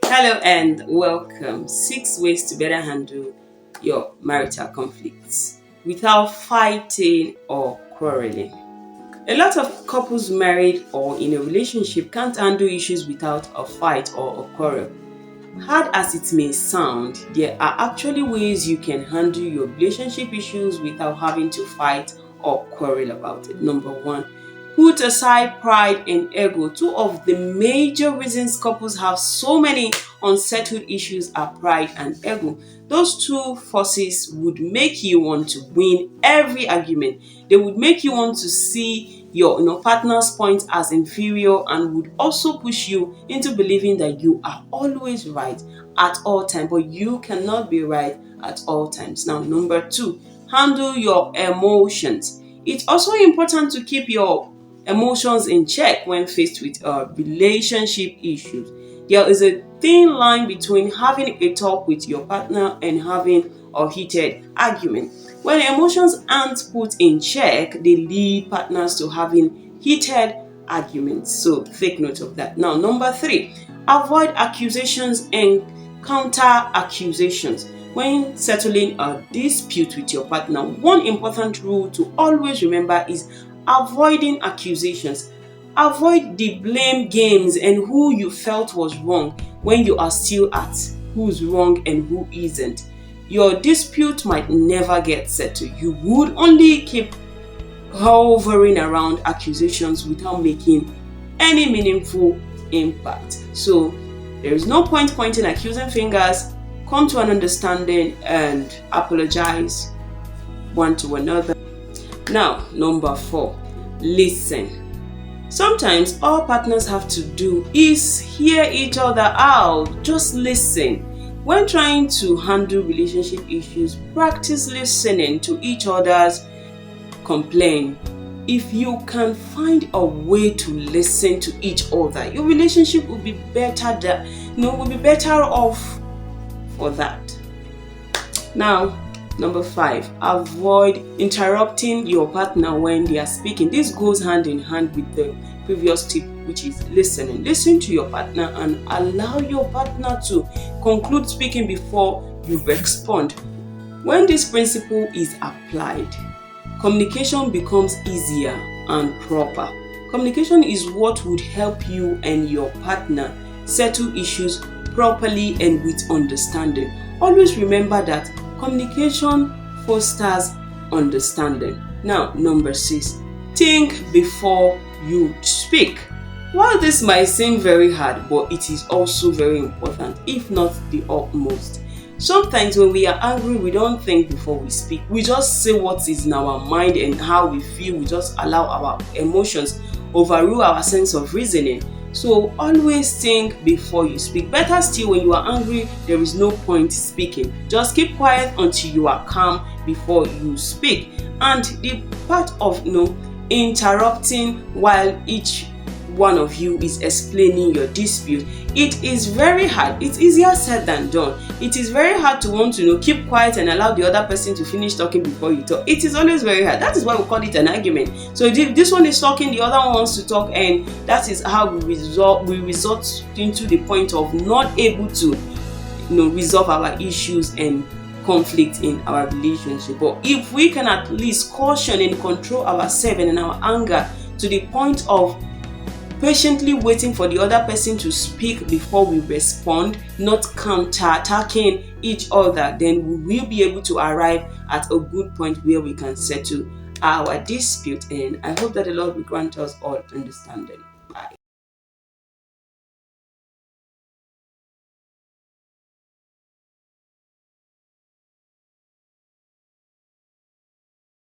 Hello and welcome. 6 ways to better handle your marital conflicts without fighting or quarreling. A lot of couples married or in a relationship can't handle issues without a fight or a quarrel. Hard as it may sound, there are actually ways you can handle your relationship issues without having to fight or quarrel about it. Number one, put aside pride and ego. Two of the major reasons couples have so many unsettled issues are pride and ego. Those two forces would make you want to win every argument. They would make you want to see your partner's point as inferior and would also push you into believing that you are always right at all times, but you cannot be right at all times. Now, number two, handle your emotions. It's also important to keep your emotions in check when faced with relationship issues. There is a thin line between having a talk with your partner and having a heated argument. When emotions aren't put in check, they lead partners to having heated arguments. So take note of that. Now, number three, avoid accusations and counter accusations. When settling a dispute with your partner, one important rule to always remember is avoiding accusations. Avoid the blame games and who you felt was wrong when you are still at who's wrong and who isn't. Your dispute might never get settled. You would only keep hovering around accusations without making any meaningful impact. So there is no point pointing accusing fingers. Come to an understanding and apologize one to another. Now, number four, listen. Sometimes all partners have to do is hear each other out. Just listen. When trying to handle relationship issues, practice listening to each other's complaint. If you can find a way to listen to each other, your relationship will be better. Will be better off for that. Now, number five, avoid interrupting your partner when they are speaking. This goes hand in hand with the previous tip, which is listening. Listen to your partner and allow your partner to conclude speaking before you respond. When this principle is applied, communication becomes easier and proper. Communication is what would help you and your partner settle issues properly and with understanding. Always remember that communication fosters understanding. Now, number six, think before you speak. While this might seem very hard, but it is also very important, if not the utmost. Sometimes when we are angry, we don't think before we speak. We just say what is in our mind and how we feel. We just allow our emotions overrule our sense of reasoning. So always think before you speak. Better still, when you are angry, there is no point speaking. Just keep quiet until you are calm before you speak. And the part of interrupting while each one of you is explaining your dispute, it is very hard. It's easier said than done. It is very hard to want to keep quiet and allow the other person to finish talking before you talk. It is always very hard. That is why we call it an argument. So if this one is talking, the other one wants to talk, and that is how we resort into the point of not able to resolve our issues and conflict in our relationship. But if we can at least caution and control ourselves and our anger to the point of patiently waiting for the other person to speak before we respond, not counter-attacking each other, then we will be able to arrive at a good point where we can settle our dispute. And I hope that the Lord will grant us all understanding.